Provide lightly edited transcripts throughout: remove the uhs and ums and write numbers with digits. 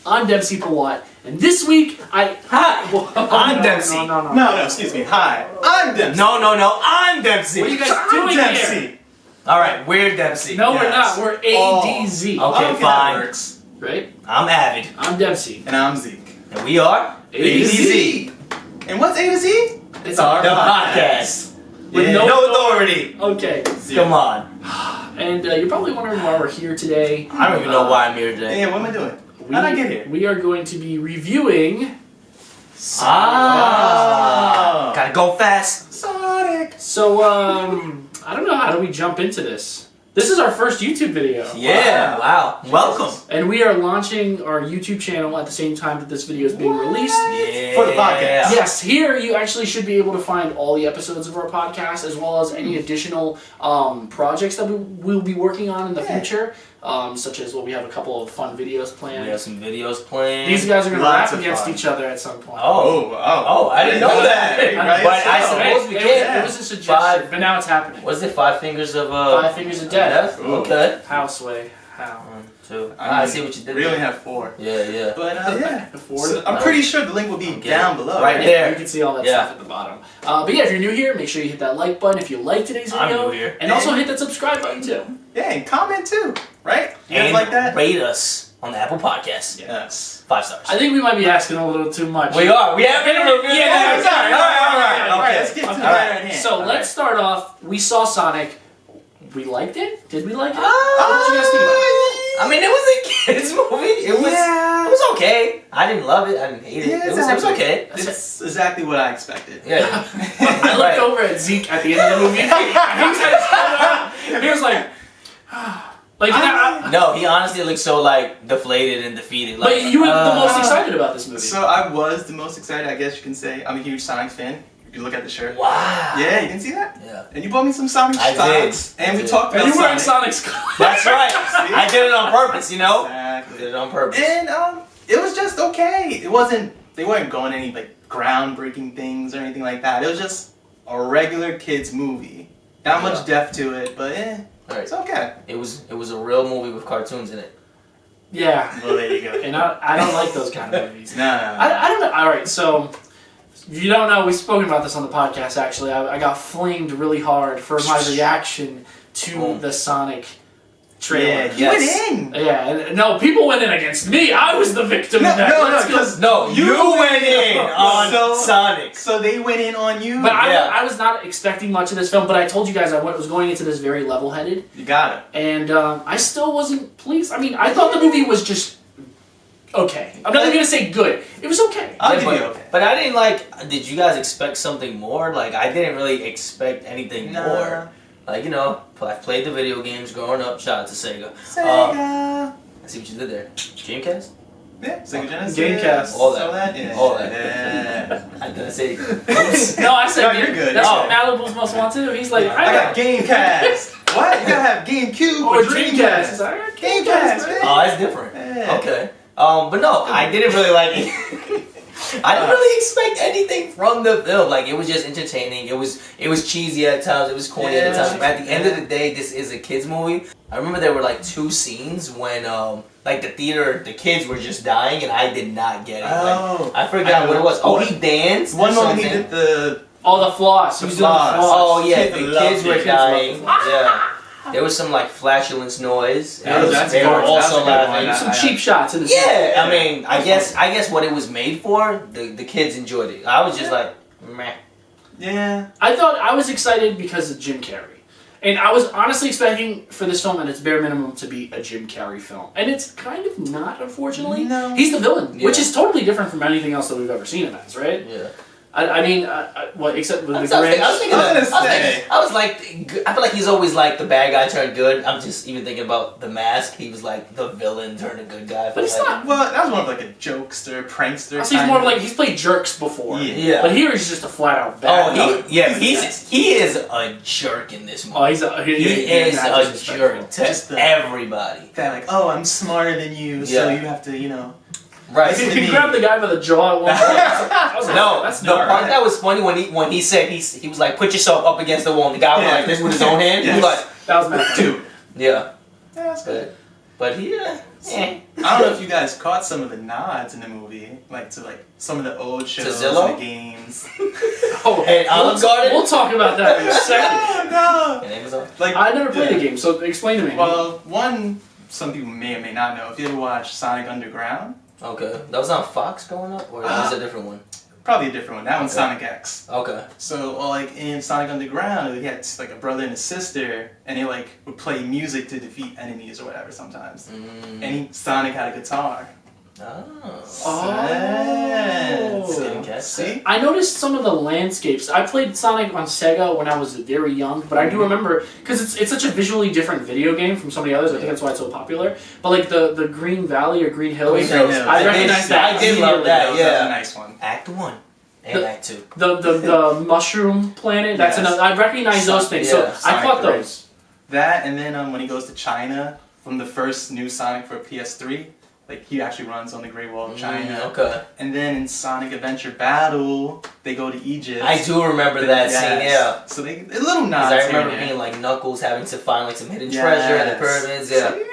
I'm Dempsey Pawat, and this week I'm Dempsey. No, excuse me. Hi, I'm Dempsey. No, I'm Dempsey. What are you guys doing Dempsey. here? All right, we're Dempsey. No, we're Yes. not. We're ADZ. Okay, that fine. works. Right? I'm Avid, I'm Dempsey. And I'm Zeke. and we are ADZ. And what's A to Z? It's our the podcast. podcast. With Yeah. No authority. Okay. Come on. And you're probably wondering why we're here today. I don't even know why I'm here today. Hey, what am I doing? How'd I get here? We are going to be reviewing Ah, gotta go fast. Sonic. So, I don't know, how do we jump into this? This is our first YouTube video. Yeah, wow. Welcome. And we are launching our YouTube channel at the same time that this video is being released. Yeah. For the podcast. Yes, here you actually should be able to find all the episodes of our podcast as well as any additional projects that we will be working on in the future, such as we have a couple of fun videos planned. We have some videos planned. These guys are going to Lots rap of against fun. each other at some point. Oh, I didn't know that. Right, But I so- suppose we can. It was a suggestion, but now it's happening. Was it 5 fingers of 5 fingers of death. Ooh. Okay. How, Sway? How? 1, 2. I I see what you did We only there. have 4. Yeah. But yeah. Before So I'm pretty sure the link will be down below. Right there. You can see all that Yeah. stuff at the bottom. But yeah, if you're new here, make sure you hit that like button if you like today's I'm video. new here. And also hit that subscribe button too. Yeah, and comment too. Right? You guys And like that? rate us on the Apple Podcast. Yes. 5 stars. I think we might be asking a little too much. We are. We have been a review. Yeah, sorry. All right. Okay. Let's get to Okay. the right hand. So All let's start off. We saw Sonic. We liked it? Did we like it? Ah, What did you guys think about it? I mean, it was a kids movie. It was okay. I didn't love it. I didn't hate it. Yeah, It was okay. It's exactly what I expected. Yeah. I looked over at Zeke at the end of the movie. He had his head up, and he was like, like, No, he honestly looked so like deflated and defeated. Like, but you were the most excited about this movie. So I was the most excited, I guess you can say. I'm a huge Sonic fan. If you look at the shirt. Wow. Yeah, you didn't see that? Yeah. And you bought me some Sonic I stocks. did. And I we did. talked about and you wearing Sonic. Sonic's clothes. That's right. I did it on purpose, you know? Exactly. Did it on purpose. And it was just okay. They weren't going any like groundbreaking things or anything like that. It was just a regular kids movie. Not much depth to it, but Alright. it's okay. It was a real movie with cartoons in it. Yeah. Well, there you go. And I don't like those kind of movies. No. I don't know. All right, so if you don't know, we've spoken about this on the podcast. Actually, I got flamed really hard for my reaction to the Sonic trailer. Yeah, you went in. Yeah, and no, people went in against me. I was the victim No, of that. no, Let's go. because No, you went in on So- Sonic. So they went in on you. But Yeah. I was not expecting much of this film. But I told you guys I was going into this very level-headed, You got it. and I still wasn't pleased. I mean, I thought the movie was just okay. I'm not even gonna say good. It was okay. I'll Yeah, give you okay. But I didn't like. Did you guys expect something more? Like I didn't really expect anything more. Like you know, I played the video games growing up. Shout out to Sega. Sega. I see what you did there. Dreamcast. Yeah, Sega Genesis. Gamecast. All that. So that. Yeah. All that. Yeah. I didn't say. No, I said No, you're good. That's Oh. what Malibu's Most Wanted. He's like, I got Gamecast. What? You gotta have GameCube or or Dreamcast. Dreamcast. He's like, I got Gamecast, man. Oh, that's different. Yeah. Okay. But no, I didn't really like it. I didn't really expect anything from the film. Like it was just entertaining. It was cheesy at times. It was corny at times. But at the end of the day, this is a kids movie. I remember there were like 2 scenes when like the kids were just dying, and I did not get it. Oh. Like, I forgot what it was. Oh, he danced. One or moment he something. did the. Oh, the floss. He was doing the floss. floss. Oh yeah, Kids the loved kids it. were Kids dying. loved Yeah. There was some like flatulence noise. Yeah, and that's they good. were That's also a good laughing. one. Some cheap shots in the Yeah, I mean, I guess what it was made for, the kids enjoyed it. I was just like, meh. Yeah. I was excited because of Jim Carrey. And I was honestly expecting for this film, at its bare minimum, to be a Jim Carrey film. And it's kind of not, unfortunately. No. He's the villain, which Yeah. is totally different from anything else that we've ever seen him as, right? Yeah. I mean, what, except with the I was Grinch. thinking I that. was gonna say. I was like, I feel like he's always like the bad guy turned good. I'm just even thinking about The Mask. He was like the villain turned a good guy. But it's like, not. Well, that was more of like a jokester, prankster. He's more of like, he's played jerks before. Yeah. But here he's just a flat out Oh, bad guy. he is a jerk in this movie. Oh, he's a, he is a jerk to Just the- everybody. that like, oh, I'm smarter than you, so Yeah. you have to, you know. Right. He grabbed the guy by the jaw at one point. I was like, No, that's the not part right. that was funny when he said he was like, put yourself up against the wall, and the guy went like this with his own hand. He was like, That was mad. Dude. yeah. Yeah, that's good. But he, I I don't know if you guys caught some of the nods in the movie, like to like some of the old shows Zillow? and the games. Oh, And Olive Garden? We'll talk about that in a second. No. And Amazon? Like I never played the game, so explain to me. Well, one some people may or may not know. If you ever watched Sonic Underground, Okay. That was on Fox growing up? Or that was a different one? probably a different one. That one's Okay. Sonic X. Okay. So, well, like in Sonic Underground, he had like a brother and a sister, and they like would play music to defeat enemies or whatever sometimes. And Sonic had a guitar. It's getting Oh. catch. See? I noticed some of the landscapes. I played Sonic on Sega when I was very young, but I do remember, because it's such a visually different video game from so many others, I think that's why it's so popular. But like the Green Valley or Green Hills, Green Hills. I recognize that. I did love that, That was yeah. a nice one. Act 1 and Act 2. The mushroom planet, that's Yes. another. I recognize those things, so Yeah. I Sonic caught 3. those. That, and then when he goes to China from the first new Sonic for PS3, like he actually runs on the Great Wall of China. Okay. And then in Sonic Adventure Battle, they go to Egypt. I do remember that scene, yeah. So they a little nods. Because I here remember and there. being like Knuckles having to find like some hidden Yes. treasure in the pyramids, yeah. So, you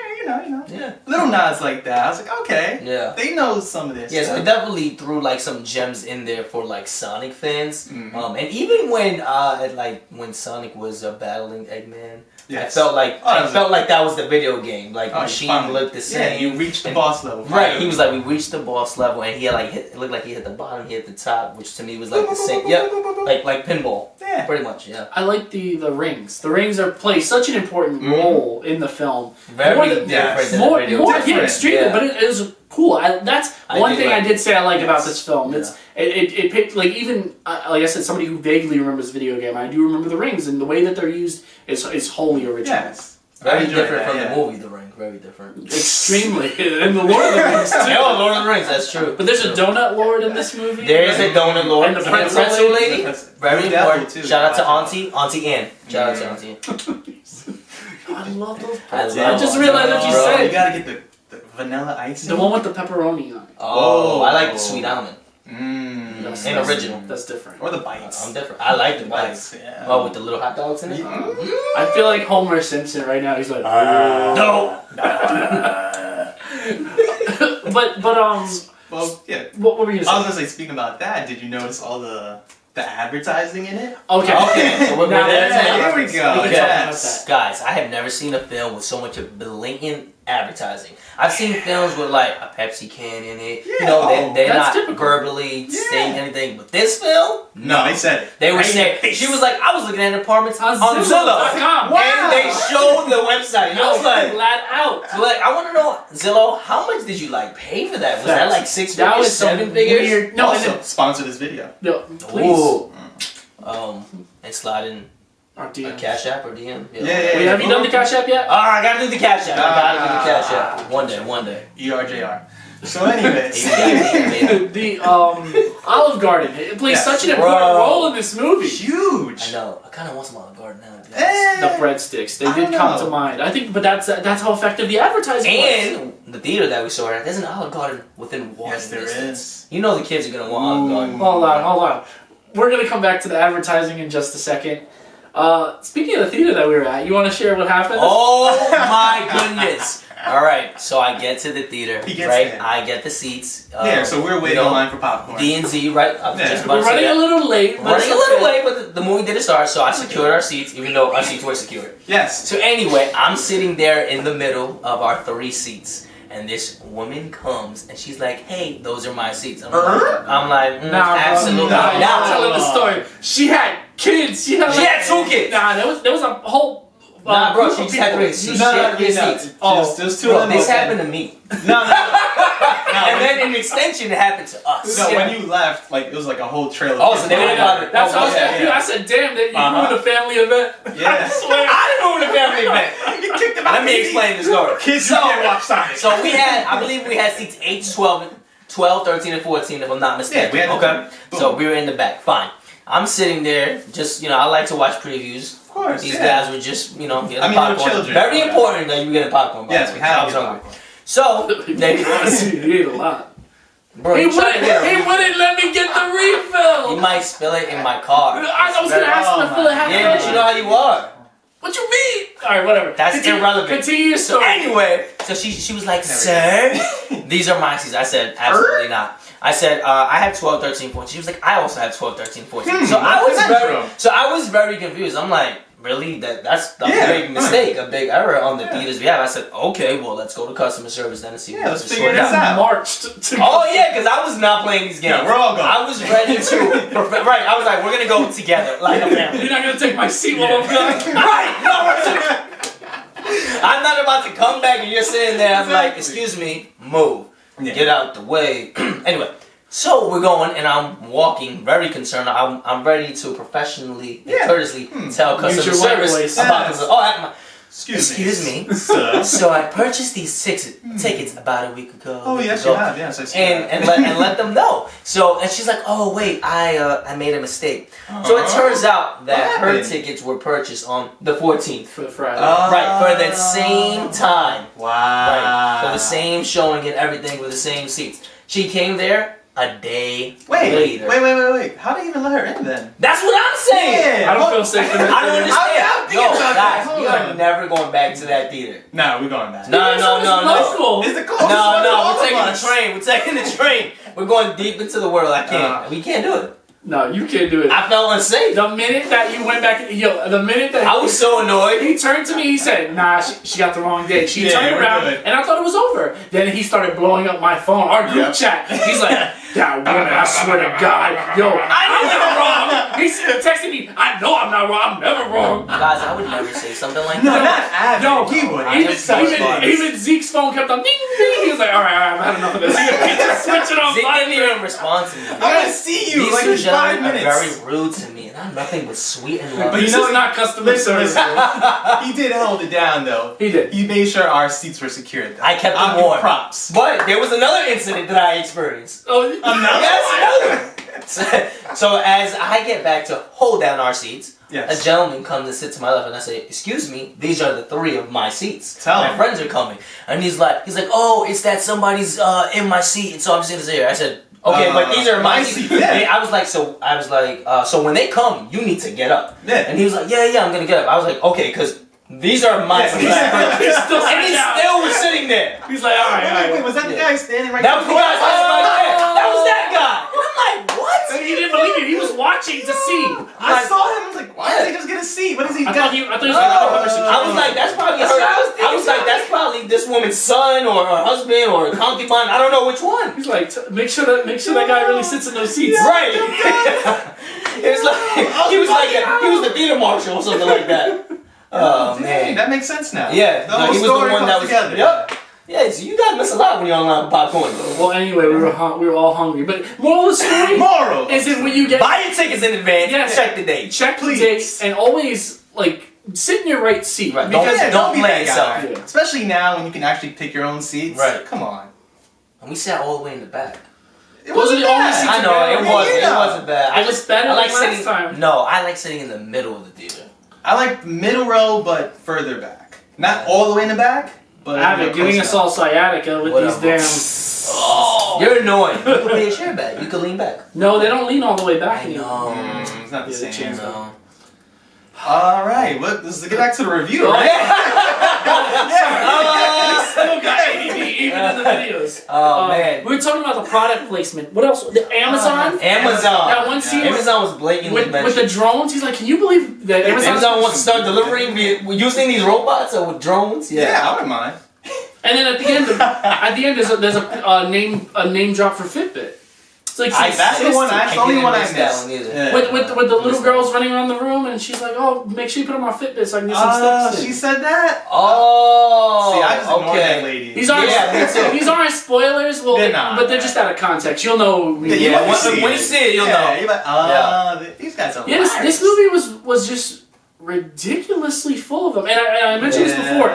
know. Yeah. Little nods like that. I was like, okay. Yeah. They know some of this. Yes, stuff. I definitely threw like some gems in there for like Sonic fans. Mhm. And even when Sonic was battling Eggman, Yes. I felt like Oh, that was the video game. Like Oh, Machine finally. looked the same. Yeah, you reached the And- boss level. Right, he was like, we reached the boss level, and he had like it looked like he hit the bottom, he hit the top, which to me was like the same. Yep, like pinball, Yeah. pretty much. Yeah, I like the rings. The rings play such an important role in the film. very More than- different than More, the video more, game. yeah, extremely. Yeah. But it was cool. That's I one did thing like I did say I like about Yes. this film. It's it picked like even like I said, somebody who vaguely remembers the video game. I do remember the rings, and the way that they're used is wholly original. Yes. I Very enjoyed different that, from yeah. the movie, The Ring. Very different. Extremely, and the Lord of the Rings too. Oh, Lord of the Rings, that's true. But there's a donut lord in this movie. There is a donut lord And the and pretzel pretzel lady. lady. That's- Very Blue Devil, important. too. Shout out to Watch Auntie Ann. Shout out to Auntie Ann. I love those I pretzels. love I just realized what you them, bro. You said. gotta get the vanilla icing. The one with the pepperoni on it. Oh, I like the sweet almond. Mmm. And original. That's different. Or the bites. I'm different. I like the bites. Yeah. Oh, with the little hot dogs in it. I feel like Homer Simpson right now. He's like, No. but Well, yeah. what were you I was gonna gonna say, speaking about that, did you notice all the advertising in it? say? Okay. Okay, so we're Now there. let's talk Here about we this. go. can talk about Yes. that. Guys, I have never seen a film with so much of blatant advertising. I've seen films with like a Pepsi can in it. You Yeah, know, oh, they're that's not typical. verbally Yeah. saying anything. But this film, No, they said it. they were Right in saying. your face. She was like, I was looking at apartments on Zillow. Zillow.com. And they showed the website. And I was like, flat out. so like, I want to know, Zillow, how much did you like pay for that? Was that like six That figures, was some 7 figures? weird. No, also, and sponsor this video. no, please. Ooh. And slide in Our a DM. Cash App or DM. Yeah. Wait, have you done the Cash App yet? All right, I gotta do the Cash App. I gotta do the Cash App. One day. ERJR. So anyways. The Olive Garden. It plays Yes. such an important Bro. role in this movie. Huge. I know. I kind of want some Olive Garden now. to be honest. Eh, The breadsticks. They I did don't come know. to mind. I think, but that's how effective the advertising was. And the theater that we saw at, there's an Olive Garden within walking Yes, there distance. is. You know the kids are gonna want Olive Garden. Hold on. We're gonna come back to the advertising in just a second. Speaking of the theater that we were at, you want to share what happened? Oh my goodness! All right, so I get to the theater, He gets right? there. I get the seats. Yeah, so we're waiting in line for popcorn. D&Z, right? I was Yeah. just about We're to say running that. a little late. We're running a little late, but the movie didn't start, so I secured our seats, even though our seats were secured. Yes. So anyway, I'm sitting there in the middle of our 3 seats, and this woman comes, and she's like, "Hey, those are my seats." I'm like, absolutely Nah, you're not. telling the story. She had kids. She had, She had 2 kids. Nah, there was a whole. Nah, bro, group she of just had people. 3 seats. She had 3 seats. There's two Bro, of them. this happened to me. No. And then in extension, it happened to us. No, when you left, like it was like a whole trailer. Oh, so they were about it. That's what I was yeah, gonna do. yeah. I said, damn, that you Uh-huh. ruined a family event. Yeah. I didn't ruin the family event. You kicked them out. Let me explain the story. Kids who can't watch Sonic. So we had, I believe we had seats 8 to 12, 13, and 14, if I'm not mistaken. Yeah, we had okay. So we were in the back. Fine. I'm sitting there, just, I like to watch previews. Of course. These yeah. guys were just, getting I mean, they're popcorn. children. Very important that you get a popcorn. by Yes, the we way. have I to was get hungry. popcorn. So, they, He ate a lot. bro, He you trying to get a- wouldn't let me get the you refill. might spill it in my car. I was gonna ask him to fill it half. Yeah, but you know how you are. What you mean? All right, whatever. That's irrelevant. Continue your story. Anyway, so she was like, sir, these are my seats. I said, absolutely not. I said, I have 12, 13, 14. She was like, I also have 12, 13, 14. So I was very confused. I'm like, really? That's a big mistake, a big error on the theater's behalf. I said, okay, well, let's go to customer service then and see what let's figure this out. Marched to oh, yeah, because I was not playing these games. Yeah, we're all going. I was ready to, right, I was like, we're going to go together, like a family. You're not going to take my seat while I'm gone? Right, no, I'm not about to come back and you're sitting there, I'm like, excuse me, move, get out the way. Anyway. So we're going, and I'm walking, very concerned. I'm ready to professionally, and courteously tell customer service about this. Oh, excuse me. So I purchased these tickets about a week ago. Oh yes, you have. Yes, I see. And let them know. So and she's like, oh wait, I made a mistake. So it turns out that her tickets were purchased on the 14th for Friday. Right, for the same time. Wow. Right, for the same showing and everything with the same seats. She came there a day later. Wait. How do you even let her in then? That's what I'm saying! Yeah, I don't feel safe in that. I don't understand. No, guys, we are never going back to that theater. No, we're going back. No. It's the closest one to all We're taking of the us. train. We're taking the train. We're going deep into the world. I can't. We can't do it. No, you can't do it. I felt unsafe. The minute that you went back, the minute that I was so annoyed. He turned to me, he said, nah, she got the wrong date. She turned around, and I thought it was over. Then he started blowing up my phone, our group chat. He's like, that woman, I swear to God, yo, I'm never wrong. He's texting me, I know I'm not wrong, I'm never wrong. Guys, I would never say something like No, that. not Abby. No, he would. Even Zeke's phone kept on ding, ding. He was like, all right, I've had enough of this. He just switched it on. Zeke didn't even respond to me. I'm gonna see you These like two in 5 gentlemen are minutes. very rude to me, and I'm nothing but sweet and loving. But This is not customer service. He did hold it down though. He did. He made sure our seats were secured. I kept I'll them give warm. props. But there was another incident that I experienced. Oh, Yes, another. So as I get back to hold down our seats, Yes. a gentleman comes and sits to my left, and I say, "Excuse me, these are the 3 of my seats. Tell my him. friends are coming." And he's like, "Oh, it's that somebody's in my seat, and so I'm sitting here." I said, "Okay, but these are my seats." Yeah. I was like, so when they come, you need to get up. Yeah. And he was like, yeah, I'm gonna get up. I was like, okay, because these are my seats. He's still And he still was sitting there. He's like, all right. Wait, was that the guy standing right That was the guy sitting right there. That was that guy. And I'm like, what? He didn't believe it. He was watching to see. I saw him. I was like, why did he just get a seat? What is he I got? thought he was like, I was like, that's probably her. I was like, that's probably this woman's son or her husband or a concubine. I don't know which one. He's like, make sure that guy really sits in those seats. Right. It was like he was the theater marshal or something like that. Oh man, that makes sense now. Yeah, the no, whole he was story the one that comes was. together. Yep. Yeah, so you guys miss a lot when you're online with popcorn. Well, anyway, we were all hungry. But moral of the story Moral is that when you get buy your tickets in advance. Yes. Check the date. check the Please. dates and always sit in your right seat. Right. Because Don't be play that yourself. guy. Yeah. Especially now when you can actually pick your own seats. Right. Come on. And we sat all the way in the back. It Those are the only seats I know it wasn't. It wasn't bad. It was better I like than last sitting. time. No, I like sitting in the middle of the theater. I like middle row, but further back. Not all the way in the back, but Giving us all sciatica with Whatever. these damn. Oh, you're annoying. You can lay your chair back. You can lean back. No, they don't lean all the way back. I anymore. know. It's not the Yeah, the same. chance. No. All right, let's get back to the review, Oh, right? Still got ADD even in the videos. Oh man. We were talking about the product placement. What else? The Amazon. Amazon. That one scene Amazon was blatantly with mentioned. the drones. He's like, can you believe that Amazon wants to start delivering using these robots or with drones. Yeah, I wouldn't mind. And then at the end, there's a name drop for Fitbit. It's like That's the one. That's the only one I missed. Yeah. with the little girls running around the room, and she's like, "Oh, make sure you put on my Fitbit so I can get some steps in." She said that. Oh. See, I just ignored that okay. lady. These aren't spoilers. Well, They're not. but they're just out of context. You'll know. Yeah, Yeah, when when you see it, you'll know. You're like, these guys are Yeah, this movie was just ridiculously full of them. And I mentioned this before.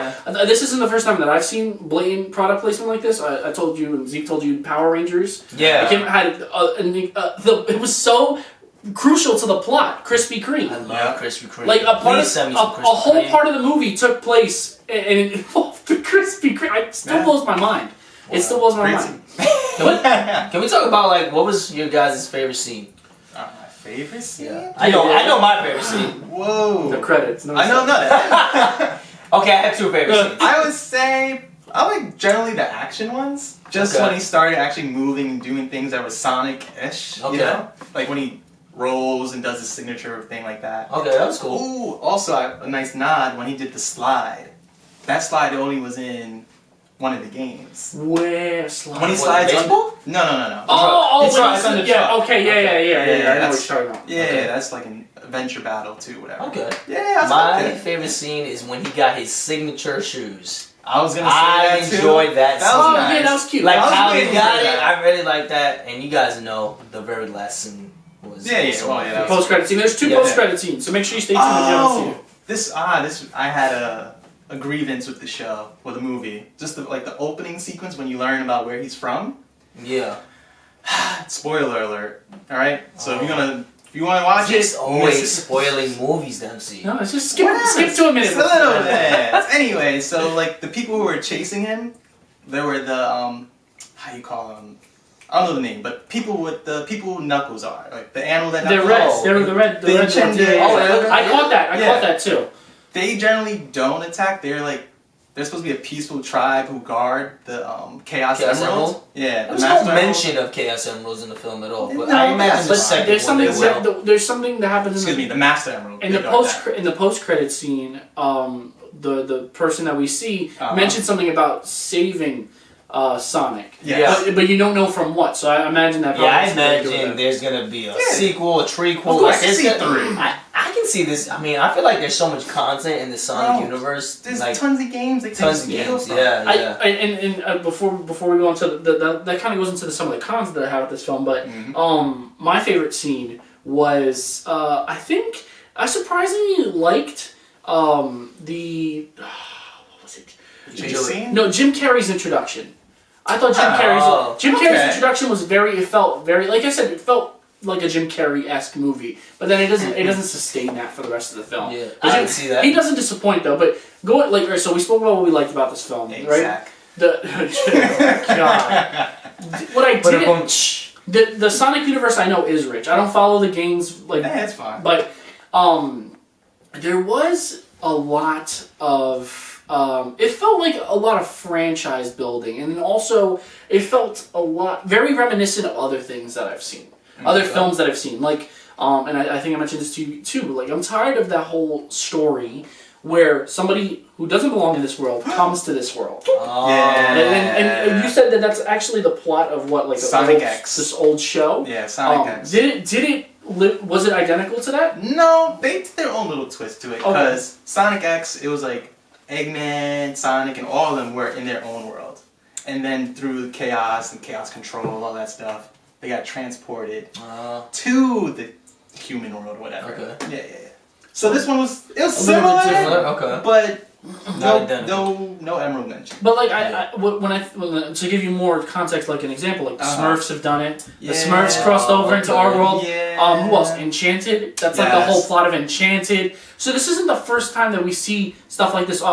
This isn't the first time that I've seen blatant product placement like this. I told you, and Zeke told you, Power Rangers. Yeah. It was so crucial to the plot. Krispy Kreme. I love Krispy Kreme. Like a Please send me some Krispy whole Kreme. part of the movie took place and it involved the Krispy Kreme. It still blows my mind. It still blows my mind. Can we talk about what was your guys' favorite scene? My favorite scene? Yeah. I know my favorite scene. Whoa. The credits. No, I know that. Okay, I have two favorite scenes. I would say I like generally the action ones. Just when he started actually moving and doing things that were Sonic-ish. Okay. You know? Like when he rolls and does his signature thing like that. Okay, that was cool. Ooh, also a nice nod when he did the slide. That slide only was in one of the games. Where slide? When he slides baseball? No. Oh, He slides on the yeah, truck. okay, yeah. I know what that's- you're talking about. Yeah, Okay. that's like an adventure battle too, whatever. Okay. Yeah, that's My okay. favorite scene is when he got his signature shoes. I was gonna say I that too. enjoyed that That was Oh, nice. yeah, that was cute. Like I was how he waiting got for it, that. I really like that. And you guys know the very last scene was. Yeah, also well, my yeah, favorite. that was- Post-credit scene. There's two Yeah. post-credit scenes, so make sure you stay tuned if you haven't seen it. This I had a grievance with the show or the movie. Just the opening sequence when you learn about where he's from. Yeah. Spoiler alert. All right. So if you want to watch Just it, always miss it. spoiling movies, Dempsey. No, it's just skip Whatever, to a minute. just a little bit. Anyway, so like the people who were chasing him, there were the how you call them? I don't know the name, but people who Knuckles are, like the animal that They're Knuckles red. are. They're the red. The They red ones. tend to- Yeah, Oh, yeah. yeah. I caught that. I Yeah. caught that too. They generally don't attack. They're supposed to be a peaceful tribe who guard the Chaos Emerald. Emerald? Yeah, There was the no Master mention of Chaos Emeralds in the film at all, but No, I imagine but the second There's one something. they will. There's something that happens Excuse me, the Master Emerald. in they the guard that. in the post credit scene. The person that we see mentioned something about saving Sonic. Yeah. But you don't know from what. So I imagine that. Yeah, I probably has something to do with imagine it. there's gonna be a Yeah. sequel, a trequel. Of course, like, I can there's see gonna- three. I can see this. I mean, I feel like there's so much content in the Sonic Bro, universe. There's like tons of games. They take tons of steal games. from. Yeah. Before we go on to that kind of goes into some of the cons that I have with this film, but my favorite scene was I think I surprisingly liked the what was it? Chase scene? No, Jim Carrey's introduction. I thought Oh, Jim Carrey's okay. introduction was it felt very, like I said, it felt like a Jim Carrey-esque movie, but then it doesn't sustain that for the rest of the film. Yeah, But I can see that. He doesn't disappoint though, but so we spoke about what we liked about this film, right? Exact. Oh, God. What I did, the Sonic universe I know is rich. I don't follow the games like, Yeah, it's fine. but there was a lot of. It felt like a lot of franchise building, and also it felt very reminiscent of other things that I've seen, other films that I've seen. Like, and I think I mentioned this to you too. Like, I'm tired of that whole story where somebody who doesn't belong in this world comes to this world. Yeah. And you said that that's actually the plot of what, like Sonic X. this old show. Yeah, Sonic X. Was it identical to that? No, they did their own little twist to it. Okay. Because Sonic X, it was like Eggman, Sonic, and all of them were in their own world. And then through chaos and chaos control, all that stuff, they got transported to the human world or whatever. Okay. Yeah. So this one was little bit similar, Similar? Okay. but Not identical. no Emerald mention. But like to give you more context, like an example, like the Smurfs have done it. The Smurfs crossed over into our world. Yeah. Who else? Enchanted. That's like the Yes. whole plot of Enchanted. So this isn't the first time that we see stuff like this.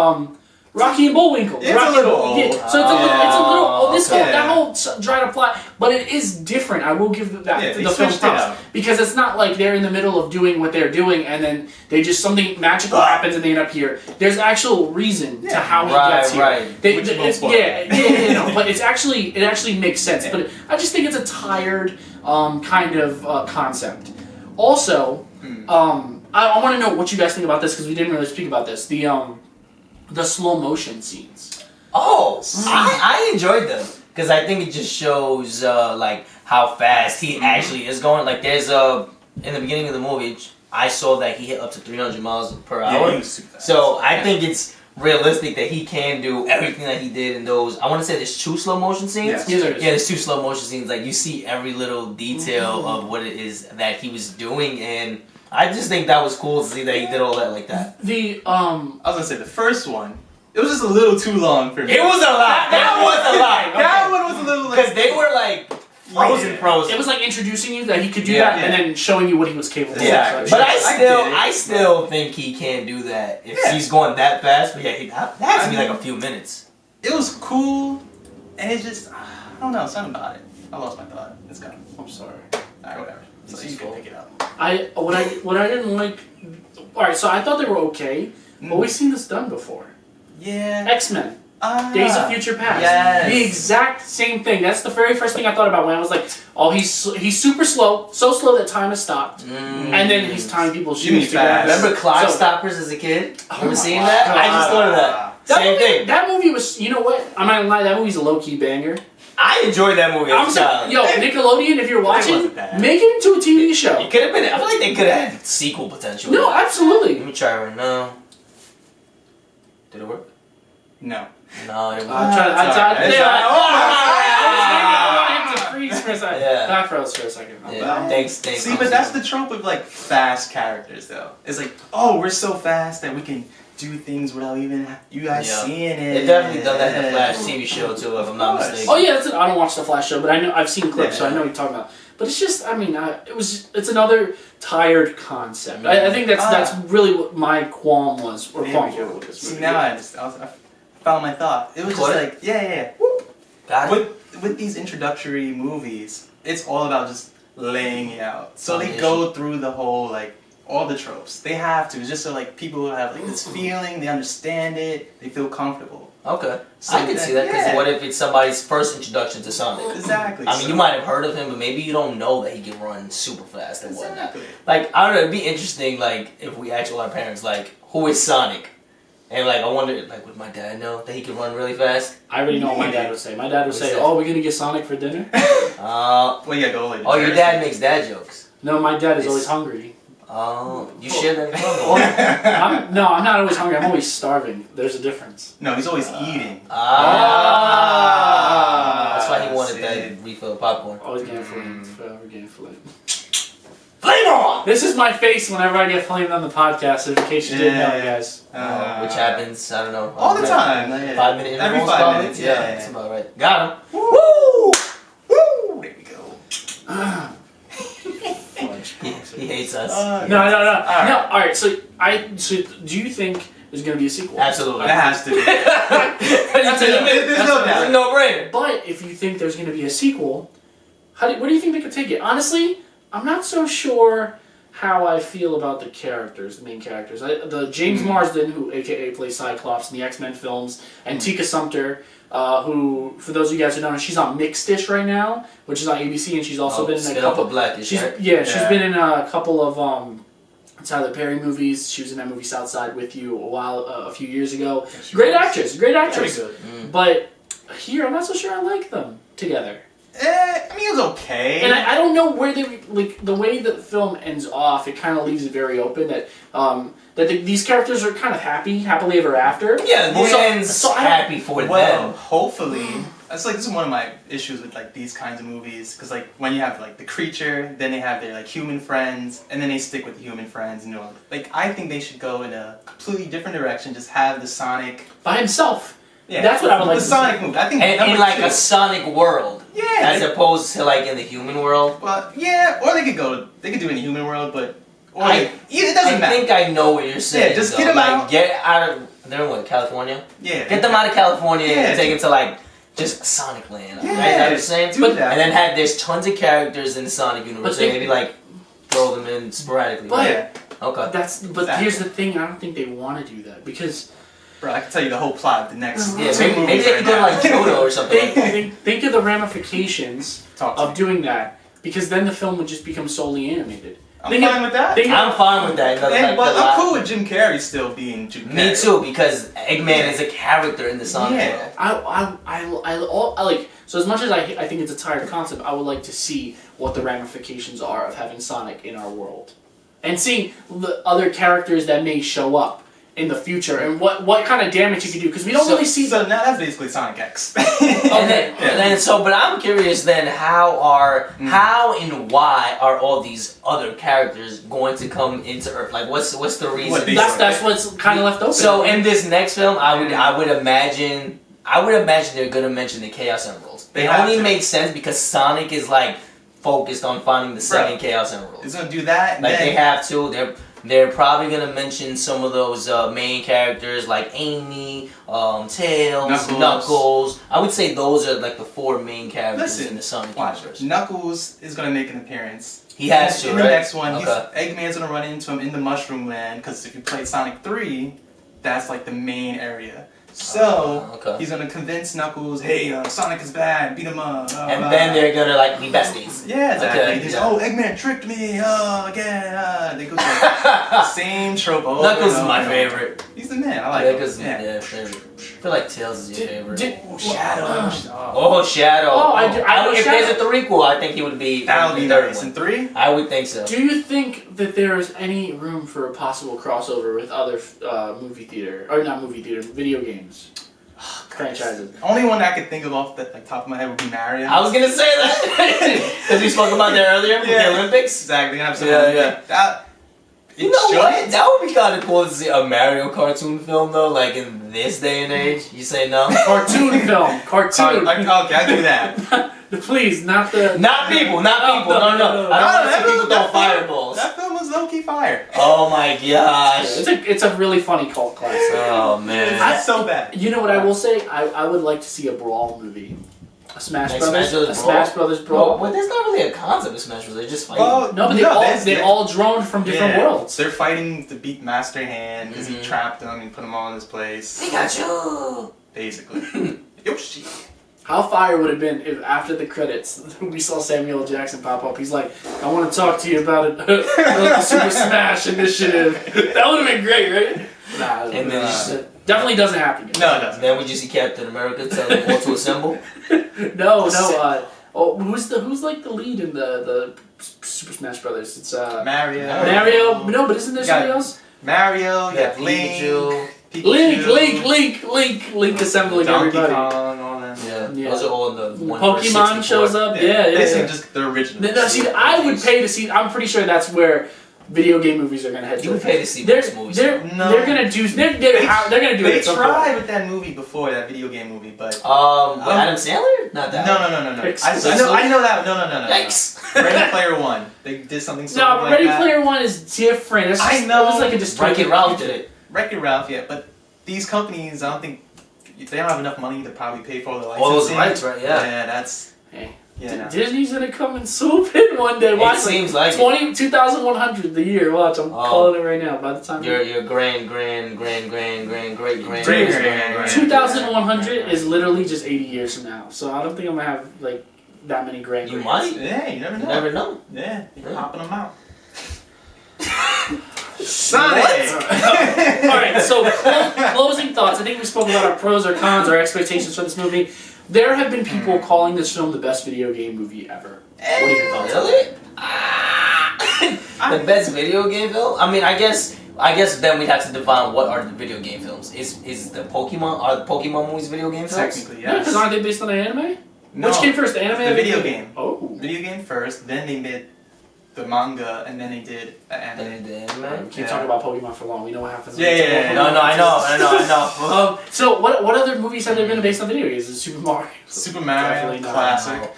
Rocky and Bullwinkle. It's Rocky a little and Bull- yeah. old. So it's a little. Oh, this okay. whole that whole dried up plot, but it is different. I will give that Yeah, to they the film switched it props up. because it's not like they're in the middle of doing what they're doing and then they just something magical happens and they end up here. There's actual reason to how he gets here. Right. They, Which it's- won't spoil yeah, no, but it actually makes sense. Yeah. But I just think it's a tired kind of concept. Also, I want to know what you guys think about this because we didn't really speak about this. The slow motion scenes. Oh, I enjoyed them because I think it just shows like how fast he actually is going. Like there's in the beginning of the movie, I saw that he hit up to 300 miles per hour. he was super fast. So I think it's realistic that he can do everything that he did in those. I want to say there's 2 slow motion scenes. Yes. Yeah, there is. Yeah, there's 2 slow motion scenes. Like you see every little detail of what it is that he was doing, and I just think that was cool to see that he did all that like that. The I was gonna say the first one. It was just a little too long for me. It was a lot. That was a lot. That one was a little Because they were like frozen. it was like introducing you that he could do Yeah. that and then showing you what he was capable Yeah, of. but I get it. I still think he can do that if Yeah. he's going that fast. But yeah, that has to be like a few minutes. It was cool, and it just I don't know something about it. I lost my thought. It's gone. I'm sorry. Alright, whatever. So you can pick it up. What I didn't like. All right, so I thought they were okay, but we've seen this done before. Yeah. XMen. Days of Future Past. Yes. The exact same thing. That's the very first thing I thought about when I was like, oh, he's super slow, so slow that time has stopped, and then he's tying people's shoes together. Remember Clock Stoppers as a kid? Remember seeing that? God. I just thought of that. Same thing. That movie was, you know what? I'm not gonna lie, that movie's a low key banger. I enjoyed that movie as a child. Yo, Nickelodeon, if you're watching, make it into a TV show. It could have been. I feel like they could have had sequel potential. No, absolutely. Let me try right now. Did it work? No. No, it didn't work. I tried. I was waiting to freeze for a second. Yeah. I froze for a second. Yeah. Thanks. See, but that's the trope of like fast characters, though. It's like, oh, we're so fast that we can do things without even you guys seeing it. They definitely done that in the Flash TV show too, if I'm not mistaken. Oh yeah, that's it. I don't watch the Flash show, but I know I've seen clips, so I know what you're talking about. But it's just, I mean, it's another tired concept. I think that's really what my qualm was, or qualm with this movie. See, now I found my thought. It was just like, yeah. Got it. With these introductory movies, it's all about just laying it out. So they go through the whole, like, all the tropes. They have to, just so like people have like this feeling, they understand it, they feel comfortable. Okay. So I can see that, because what if it's somebody's first introduction to Sonic? Exactly. I mean, you might have heard of him, but maybe you don't know that he can run super fast and whatnot. Exactly. Like, I don't know, it'd be interesting, like, if we asked all our parents, like, who is Sonic? And, like, I wonder, like, would my dad know that he can run really fast? I already know what my dad would say. My dad would say, "Oh, we're gonna get Sonic for dinner." Well, yeah, go later. Oh, your dad makes dad jokes. No, my dad is always hungry. Oh, you share that? I'm not always hungry. I'm always starving. There's a difference. No, he's always eating. That's why he wanted that refill of popcorn. Always getting flamed. Forever getting flamed. Flame on! This is my face whenever I get flamed on the podcast, in case you didn't know, guys. Which happens, I don't know. All the time. 5 minute intervals, Every 5 probably? minutes, Yeah, yeah. that's about right. Got him. Woo! Woo! There we go. He hates us. No. Alright, so do you think there's gonna be a sequel? Absolutely. That has to be. There's no doubt. no brainer. But if you think there's gonna be a sequel, where do you think they could take it? Honestly, I'm not so sure how I feel about the main characters. The James Marsden, who AKA plays Cyclops in the X-Men films, and Tika Sumpter, who, for those of you guys who don't know, she's on Mixed-ish right now, which is on ABC, and she's also been in a couple. Blackish, right? She's been in a couple of Tyler Perry movies. She was in that movie Southside with You a few years ago. Great actress. But here, I'm not so sure I like them together. I mean, it was okay. And I don't know where they, like, the way the film ends off, it kind of leaves it very open that these characters are kind of happily ever after. Yeah, the ends happy for them. Hopefully. That's like, this is one of my issues with like these kinds of movies, because like when you have like the creature, then they have their like human friends, and then they stick with the human friends, and like I think they should go in a completely different direction. Just have the Sonic by himself. Yeah, that's what I would like. The Sonic movie, I think, and in like a Sonic world. Yeah. As opposed to like in the human world. Well, yeah, or they could do it in the human world, but it doesn't matter. I think I know what you're saying. Yeah, just get them out. Get out of. They're in what, California? Yeah. Get them out of California and take them to like just Sonic Land. Yeah. Right? Is that what you're saying? And then there's tons of characters in the Sonic universe. Maybe like throw them in sporadically. But okay. Here's the thing. I don't think they want to do that because. Bro, I can tell you the whole plot of the next maybe they could go like Jodo or something. Think of the ramifications of doing that, because then the film would just become solely animated. I'm fine with that. I'm fine with that. But I'm cool with Jim Carrey still being Jim Carrey. Me too, because Eggman is a character in the Sonic world. I like. So as much as I think it's a tired concept, I would like to see what the ramifications are of having Sonic in our world, and seeing the other characters that may show up in the future, and what kind of damage you can do, because we don't really see. So now that's basically Sonic X. But I'm curious then, how and why are all these other characters going to come into Earth? Like, what's the reason? That's what's kind of left open. So in this next film, I would imagine they're gonna mention the Chaos Emeralds. It only makes sense because Sonic is like focused on finding the 7 Chaos Emeralds. He's gonna do that. Like they have to. They're probably gonna mention some of those main characters like Amy, Tails, Knuckles. I would say those are like the 4 main characters in the Sonic universe. Knuckles is gonna make an appearance. He has to, in right? the next one, Okay. Eggman's gonna run into him in the Mushroom Land, because if you played Sonic 3, that's like the main area. So, he's gonna convince Knuckles, hey, Sonic is bad, beat him up. And then they're gonna like be besties. Yeah, exactly. Okay, Just, oh, Eggman tricked me, again. They go through the same trope over Knuckles and is my over. favorite. He's the man, I like Knuckles him. Yeah, favorite. I feel like Tails is your favorite. Shadow. Oh, Shadow. Oh, I know if Shadow. there's a threequel, I think he would be. That would be the third nice. one. In 3? I would think so. Do you think that there is any room for a possible crossover with other video games franchises? Only one I could think of off the top of my head would be Mario. I was gonna say that because we spoke about that earlier with the Olympics. Exactly. Have some You know what? That would be kind of cool to see a Mario cartoon film though, like in this day and age. You say no? Cartoon film. Cartoon. Okay, I'll do that. Please, not the... Not people. No. I don't want to see people throw fireballs. That film was low-key fire. Oh my gosh. It's a really funny cult classic. Oh man. It's so bad. You know what I will say? I would like to see a Brawl movie. A Smash Like Brothers. Smash Brothers a Brawl? Smash Brothers Brawl. Well, there's not really a concept of Smash Bros. They're just fighting. Well, No, but they all droned from different worlds. They're fighting to beat Master Hand because he trapped them and put them all in his place. Pikachu! Basically. Yoshi. How fire would it have been if after the credits we saw Samuel L. Jackson pop up? He's like, I want to talk to you about the Super Smash Initiative. That would have been great, right? Nah, And then definitely doesn't happen. No, it doesn't. Then we just see Captain America tell them all to assemble. No. Who's like the lead in the Super Smash Brothers? It's Mario. Mario. No, but isn't there somebody else? Mario. Yeah, Link. Pikachu. Link assembling Donkey everybody. Kong, all them. Yeah, those are all in the one. Pokemon shows up. Yeah. They seem just the original. No, see, I would pay to see. I'm pretty sure that's where video game movies are gonna head. You would pay to see they're, those movies. They're gonna do. They're gonna do it. They at some tried point. with that movie before, that video game movie, but With Adam Sandler? Not that. no. I know that. No. Yikes. Ready Player One. They did something sort No, of like Ready that. Player One is different. It's just, I know. It was like a dystopian. WreckIt Ralph did it. WreckIt Ralph, yeah, but these companies, I don't think they don't have enough money to probably pay for all the licensing. All those rights, right? Yeah. Yeah, that's. Hey. Yeah, no. Disney's gonna come and swoop in one day. Watch, It seems like 2100 the year. Watch, I'm calling it right now. By the time your grand 2100 is literally just 80 years from now. So I don't think I'm gonna have like that many grand. You might. Yeah, you never know. You never know. Yeah, you're Yeah. popping them out. Sonic! Alright, so closing thoughts. I think we spoke about our pros or cons, our expectations for this movie. There have been people calling this film the best video game movie ever. What are your thoughts? Really? The best video game film? I mean, I guess then we'd have to define what are the video game films. Is the Pokemon, are the Pokemon movies video game films? Technically, Yeah, yes. because aren't they based on an anime? No, Which came first, the anime? the or video game. Oh. Video game first, then they did the manga, and then they did the anime. Then the anime? We can't talk about Pokemon for long. We know what happens. Yeah. No, I know. So what other movies have there been based on video games? Is it Super Mario? Super Mario, Definitely not. classic.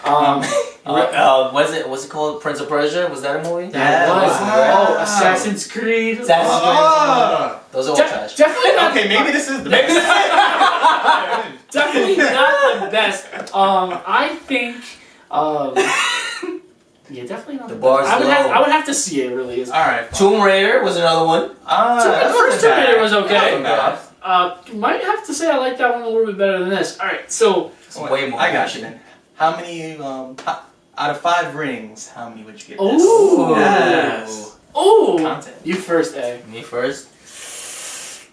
What's it called? Prince of Persia? Was that a movie? That Yeah. was. Wow. Oh, Assassin's Creed. Assassin's Creed. Oh. Those are all trash. Definitely not. Okay, maybe this is the Maybe best. Definitely not the best. I think. Yeah, definitely not. The The bar's best. low. I would have to see it. Really is. Alright. Tomb Raider was another one. The first Tomb Raider was okay. That wasn't bad. Might have to say I like that one a little bit better than this. All right, so It's way more. I got you then. How many, out of 5 rings, how many would you give this? Ooh. Yes. Content. You first, A. Me first.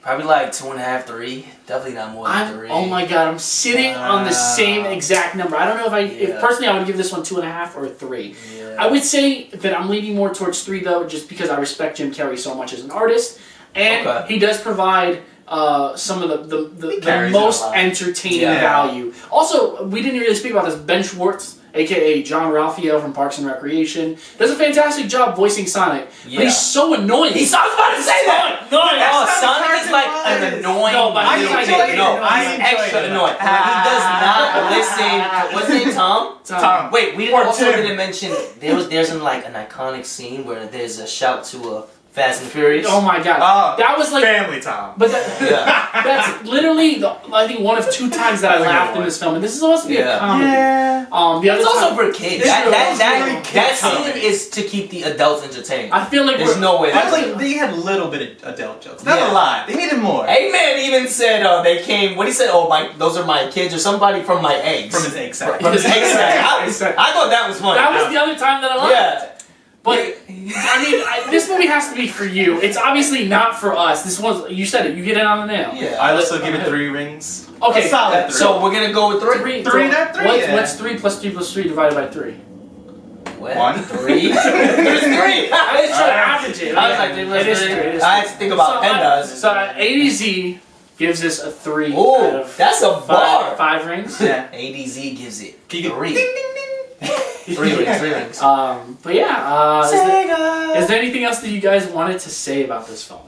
Probably like 2.5, 3. Definitely not more than 3. Oh my god, I'm sitting on the same exact number. I don't know if personally I would give this one 2.5 or 3. Yeah. I would say that I'm leaning more towards 3 though, just because I respect Jim Carrey so much as an artist, and he does provide some of the most entertaining value. Also, we didn't really speak about this. Ben Schwartz, aka John Ralphio from Parks and Recreation, does a fantastic job voicing Sonic. Yeah. But he's so annoying. I was about to say that! Annoying. Sonic is like an annoying No, but little I kid. enjoy it. No, I he's enjoy extra it. annoying. He does not listen. What's his name, Tom? Tom. Wait, we Or also Tim. didn't mention there's an iconic scene where there's a shout to a Fast and Furious. Oh my god, that was like Family Time. But that's literally I think one of 2 times that I laughed in this film, and this is supposed to be a comedy. Yeah. The other It's also time, for kids. That scene is to keep the adults entertained. I feel like there's no way. They had a little bit of adult jokes. Not a lot. They needed more. Eggman even said they came. What he said? Oh, those are my kids, or somebody from my eggs. From his egg sack. From his egg sack. I thought that was funny. That was the other time that I laughed. Yeah. But I mean, this movie has to be for you. It's obviously not for us. This was, you said it. You get it on the nail. Yeah. I also give it 3 rings. Okay, a solid 3. So we're gonna go with 3. 3, not 3. What's 3 plus 3 plus 3 divided by 3? 1, 3. There's 3. I was trying to average it. I was like, it is 3. I had to think about pandas. So ADZ gives us a 3. Ooh, that's a bar. 5 rings. Yeah. ADZ gives it Can you 3. Ding, ding, ding. 3 rings. But yeah, is there anything else that you guys wanted to say about this film?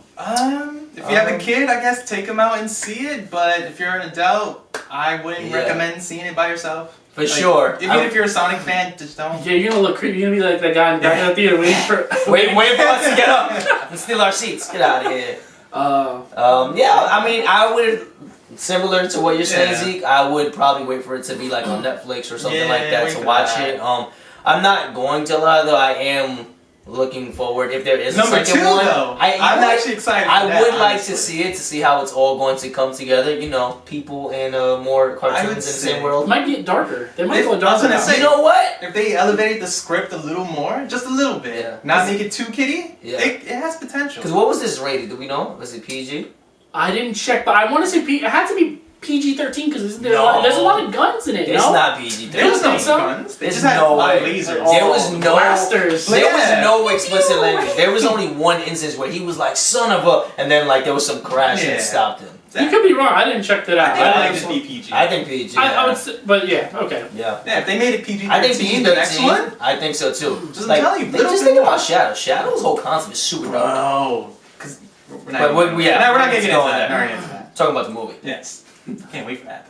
If you have a kid, I guess take them out and see it. But if you're an adult, I wouldn't recommend seeing it by yourself. For sure. Even if you're a Sonic fan, just don't. Yeah, you're gonna look creepy. You're gonna be like that guy in the back of the theater waiting for wait for us to get up and steal our seats. Get out of here. Yeah, I mean, I would. Similar to what you're saying, Zeke, I would probably wait for it to be like on Netflix or something like that to watch it. I'm not going to lie though. I am looking forward if there is a second one. Though. I'm actually excited. I would like to see it to see how it's all going to come together. You know, people and more cartoons in the same world. It might get darker. They might go darker. You know what? If they elevated the script a little more, just a little bit, not make it too kiddie, it has potential. Because what was this rated? Do we know? Was it PG? I didn't check, but I want to say it had to be PG-13 because there's a lot of guns in it. It's not PG-13. There was no guns. They just had no way. lasers. There was no blasters. There was no explicit language. There was only one instance where he was like "son of a," and then like there was some crash and stopped him. You could be wrong. I didn't check that out. I think it PG. I think PG. I would say, but yeah, okay. Yeah. Yeah, if they made it PG-13, I think PG-13. the next one. I think so too. Just like, tell you. Just think about Shadow. Shadow's whole concept is super dark. Oh, because we're not. We're not getting into that. We're not talking about the movie. Yes. Can't wait for that.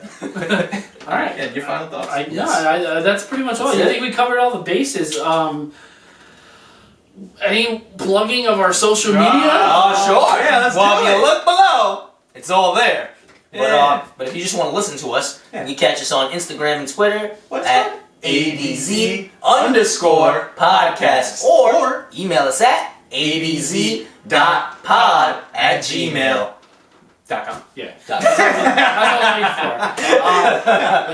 All right. Yeah, your final thoughts? That's pretty much all. I think we covered all the bases. Any plugging of our social media? Oh, sure. Yeah, let's do it. If you look below, it's all there. Yeah. But if you just want to listen to us, you can catch us on Instagram and Twitter at ADZ_podcast. Or email us at adz.pod@gmail.com. Yeah. That's all I need for.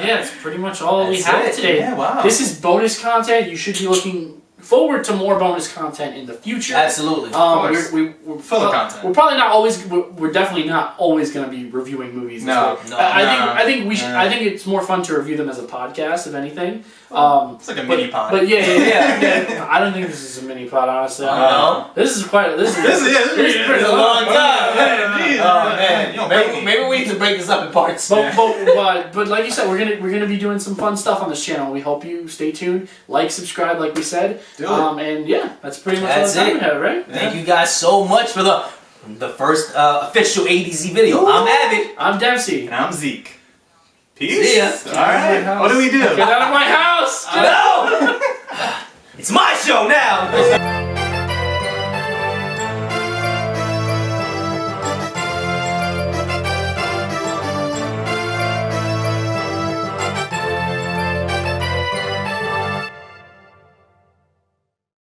Yeah, it's pretty much all we have today. Yeah, wow. This is bonus content. You should be looking forward to more bonus content in the future. Absolutely. We're full of content. We're probably not always. We're definitely not always going to be reviewing movies. No. I think we should. I think it's more fun to review them as a podcast, if anything. It's like a mini pod. But yeah. I don't think this is a mini pod, honestly. No. This is quite. This is pretty a long time. Oh man. Maybe we need to break this up in parts. But like you said, we're gonna be doing some fun stuff on this channel. We hope you stay tuned, like, subscribe, like we said. Do it. And yeah, that's pretty much all the time we have, right? Thank you guys so much for the first official ADZ video. Ooh. I'm Avid. I'm Dempsey. And I'm Zeke. Peace. See ya. Alright. What do we do? Get out of my house! No! It's my show now!